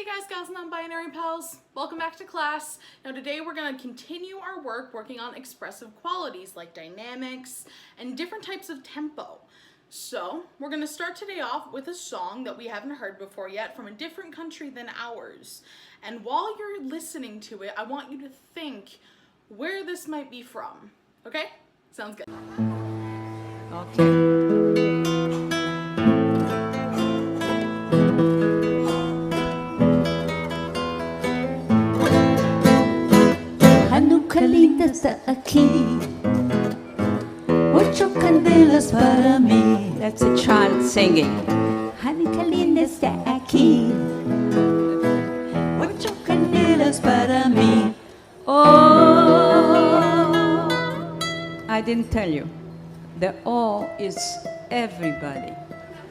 Hey guys, gals, and non-binary pals. Welcome back to class. Now today we're going to continue our work working on expressive qualities like dynamics and different types of tempo. So we're going to start today off with a song that we haven't heard before yet from a different country than ours. And while you're listening to it, I want you to think where this might be from. Okay? Sounds good. Okay. Nunca linda está aquí. Ocho candelas para mí. That's a child singing. Nunca linda está aquí. Ocho candelas para mí. Oh, I didn't tell you. The oh is everybody.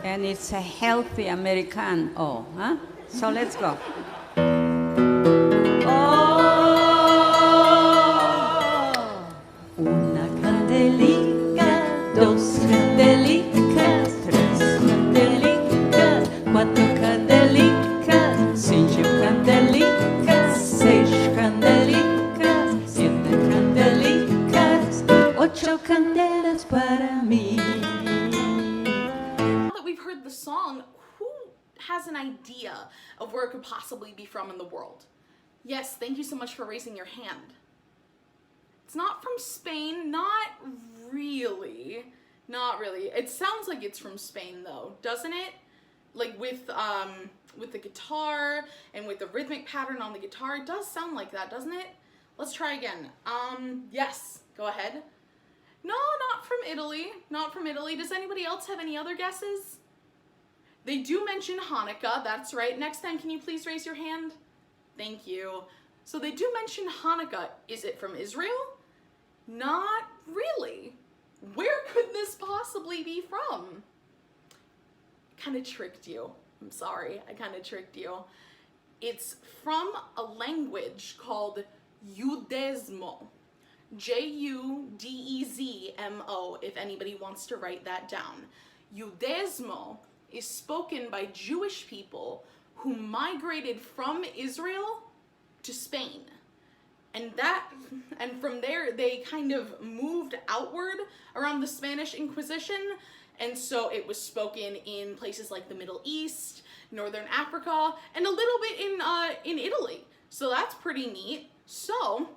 And it's a healthy American oh, huh? So let's go. Una candelica, dos candelicas, tres candelicas, cuatro candelicas, cinco candelicas, seis candelicas, siete candelicas, ocho candelas para mí. Now that we've heard the song, who has an idea of where it could possibly be from in the world? Yes, thank you so much for raising your hand. It's not from Spain, not really. It sounds like it's from Spain though, doesn't it? Like with the guitar and with the rhythmic pattern on the guitar, it does sound like that, doesn't it? Let's try again. Yes, go ahead. No, not from Italy. Not from Italy. Does anybody else have any other guesses? They do mention Hanukkah, that's right. Next time, can you please raise your hand? Thank you. So they do mention Hanukkah. Is it from Israel? Not really. Where could this possibly be from? I kind of tricked you. I'm sorry, I kind of tricked you. It's from a language called Judaismo. Judezmo, if anybody wants to write that down. Judaismo is spoken by Jewish people who migrated from Israel to Spain. And from there, they kind of moved outward around the Spanish Inquisition. And so it was spoken in places like the Middle East, Northern Africa, and a little bit in Italy. So that's pretty neat. So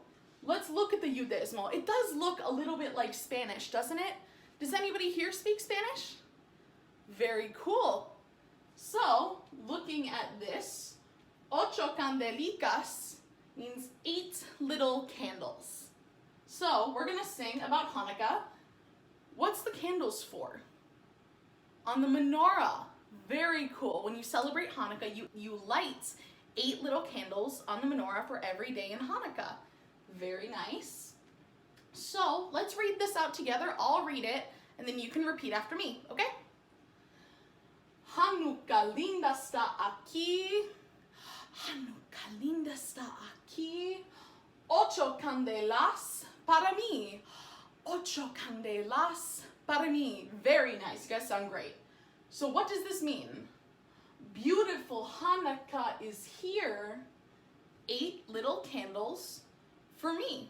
let's look at the Judaismo. It does look a little bit like Spanish, doesn't it? Does anybody here speak Spanish? Very cool. So, looking at this, ocho candelicas means 8 little candles. So, we're going to sing about Hanukkah. What's the candles for? On the menorah. Very cool. When you celebrate Hanukkah, you light 8 little candles on the menorah for every day in Hanukkah. Very nice. So, let's read this out together. I'll read it, and then you can repeat after me, okay? Hanukkah linda está aquí. Hanukkah linda está aquí. Ocho candelas para mí. Ocho candelas para mí. Very nice. You guys sound great. So what does this mean? Beautiful Hanukkah is here. 8 little candles for me.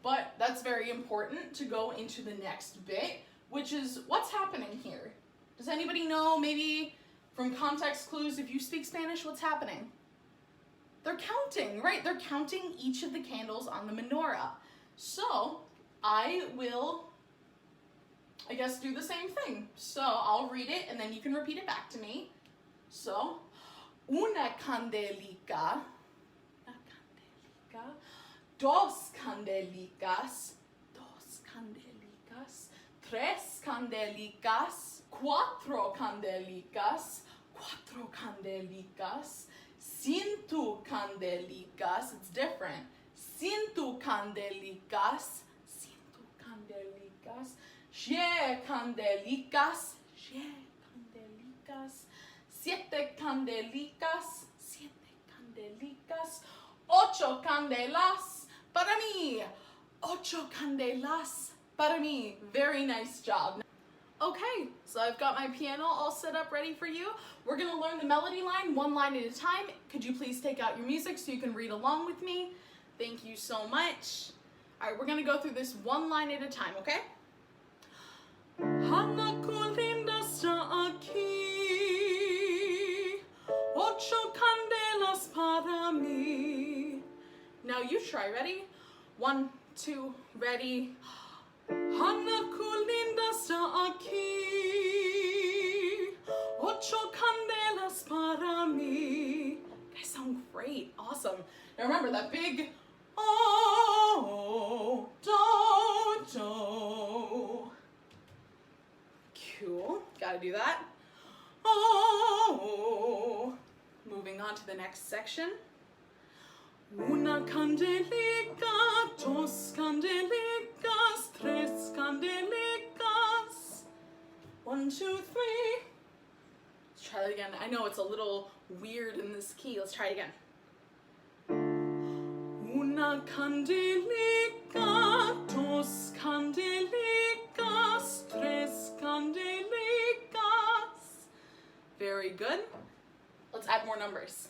But that's very important to go into the next bit, which is what's happening here. Does anybody know, maybe from context clues, if you speak Spanish, what's happening? They're counting, right? They're counting each of the candles on the menorah. So I will, I guess, do the same thing. So I'll read it and then you can repeat it back to me. So, una candelica, dos candelicas, tres candelicas, cuatro candelicas, cinco candelicas, it's different, cinco candelicas, siete candelicas, siete candelicas, ocho candelas para mí, ocho candelas para mí. Very nice job. Okay, so I've got my piano all set up ready for you. We're gonna learn the melody line, one line at a time. Could you please take out your music so you can read along with me? Thank you so much. All right, we're gonna go through this one line at a time, okay? Hanak linda sta aquí, ocho candelas para mí. Now you try, ready? 1, 2, ready? Hanak linda sta aquí, ocho candelas para mí. You guys sound great, awesome. Now remember that big oh, do. Cool, gotta do that. Oh, moving on to the next section. Una candelica, dos candelicas, tres candelicas. 1, 2, 3. Let's try that again. I know it's a little weird in this key. Let's try it again. Una candelica, dos candelicas, tres candelicas. Very good. Let's add more numbers.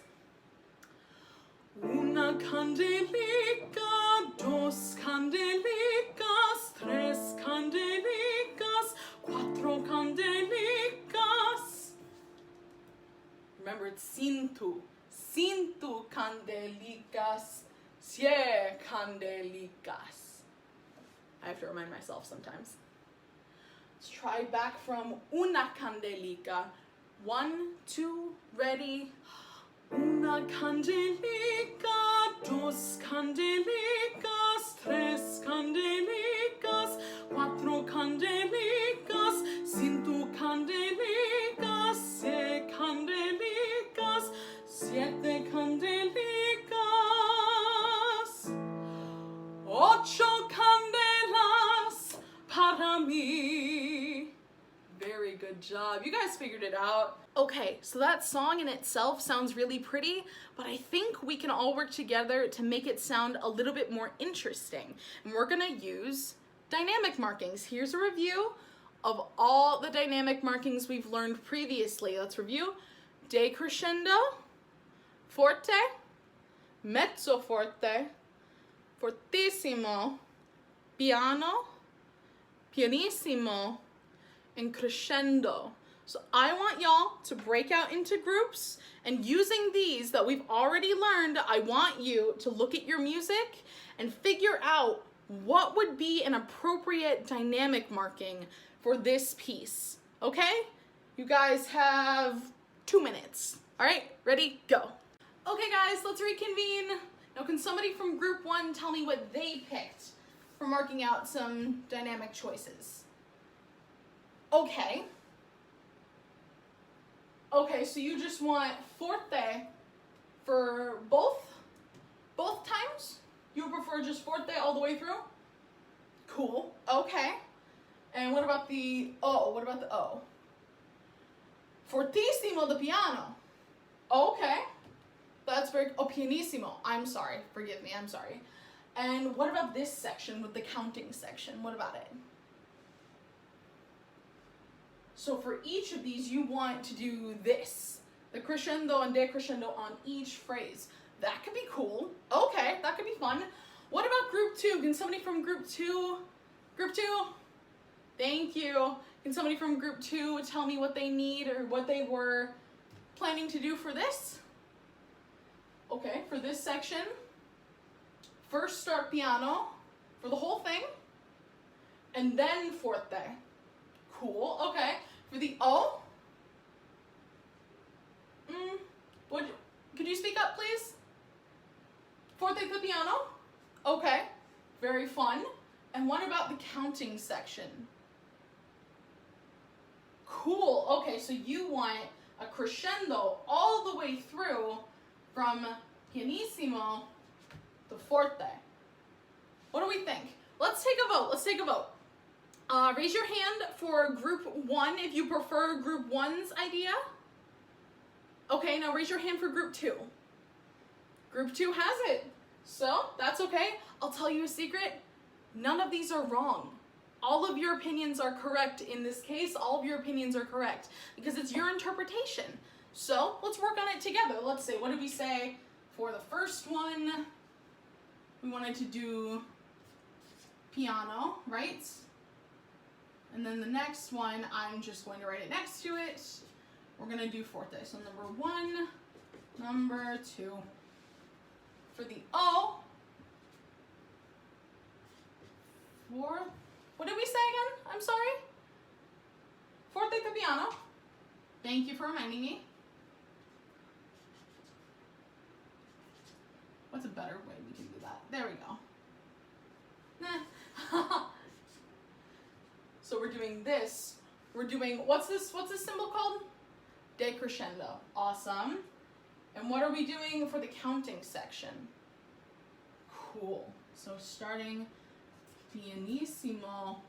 Una candelica, dos candelicas, tres candelicas, cuatro candelicas. Remember, it's cintu. Cintu candelicas, siete candelicas. I have to remind myself sometimes. Let's try back from una candelica. 1, 2, ready? Una candelica, dos candelicas, tres candelicas, cuatro candelicas, cinco candelicas, seis candelicas, siete candelicas, ocho candelas para mí. Very good job. You guys figured it out. Okay, so that song in itself sounds really pretty, but I think we can all work together to make it sound a little bit more interesting. And we're gonna use dynamic markings. Here's a review of all the dynamic markings we've learned previously. Let's review. Decrescendo, forte, mezzo forte, fortissimo, piano, pianissimo, and crescendo. So I want y'all to break out into groups, and using these that we've already learned, I want you to look at your music and figure out what would be an appropriate dynamic marking for this piece. Okay? You guys have 2 minutes. All right, ready, go. Okay guys, let's reconvene. Now can somebody from group 1 tell me what they picked for marking out some dynamic choices? Okay. Okay, so you just want forte for both times? You prefer just forte all the way through? Cool, okay. And what about the O? What about the O? Fortissimo the piano. Okay. That's very, oh, pianissimo. I'm sorry, forgive me, I'm sorry. And what about this section with the counting section? What about it? So for each of these, you want to do this. The crescendo and decrescendo on each phrase. That could be cool. Okay, that could be fun. What about group 2? Can somebody from group 2? Group 2? Thank you. Can somebody from group 2 tell me what they need or what they were planning to do for this? Okay, for this section, first start piano for the whole thing, and then forte. Cool, okay. For the O, could you speak up, please? Forte the piano? Okay, very fun. And what about the counting section? Cool, okay, so you want a crescendo all the way through from pianissimo to forte. What do we think? Let's take a vote, raise your hand for group 1 if you prefer group 1's idea. Okay, now raise your hand for group 2. Group 2 has it. So, that's okay. I'll tell you a secret. None of these are wrong. all of your opinions are correct in this case. All of your opinions are correct because it's your interpretation. So let's work on it together. Let's say, what did we say for the first one? We wanted to do piano, right? And then the next one, I'm just going to write it next to it. We're going to do forte. So number 1, number 2. For the O, what did we say again? I'm sorry. Forte to piano. Thank you for reminding me. What's a better way we can do that? There we go. So we're doing this. We're doing, what's this symbol called? Decrescendo. Awesome. And what are we doing for the counting section? Cool. So starting pianissimo.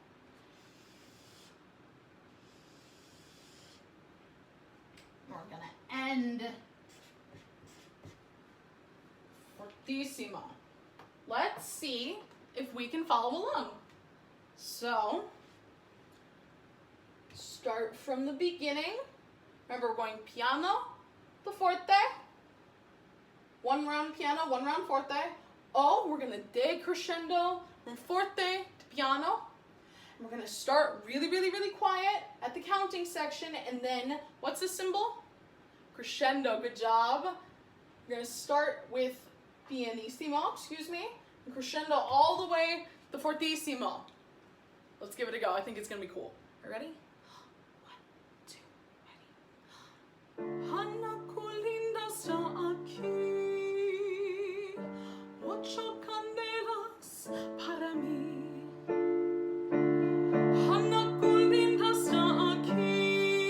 We're gonna end fortissimo. Let's see if we can follow along. So, start from the beginning. Remember, we're going piano to forte. 1 round piano, 1 round forte. O, we're gonna decrescendo from forte to piano. And we're gonna start really, really, really quiet at the counting section, and then, what's the symbol? Crescendo, good job. We're gonna start with pianissimo, and crescendo all the way to fortissimo. Let's give it a go. I think it's gonna be cool. Are you ready? 1, 2, ready. Hanna Colinda sta aquí, 8 candelas para mí. Hanna Colinda sta aquí,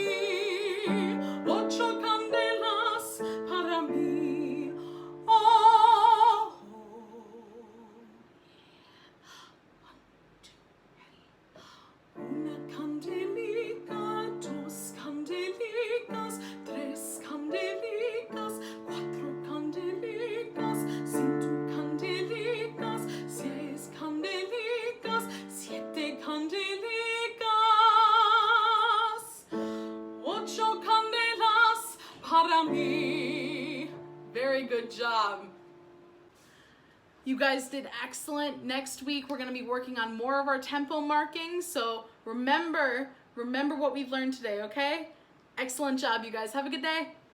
8 candelas para mí. Oh. 1, 2, ready. Una candelica, 2 candelicas, 3 candelicas, 4 candelicas, 5 candelicas, 6 candelicas, 7 candelicas, 8 candelas para mí. Very good job. You guys did excellent. Next week, we're gonna be working on more of our tempo markings. So remember what we've learned today, okay? Excellent job, you guys. Have a good day.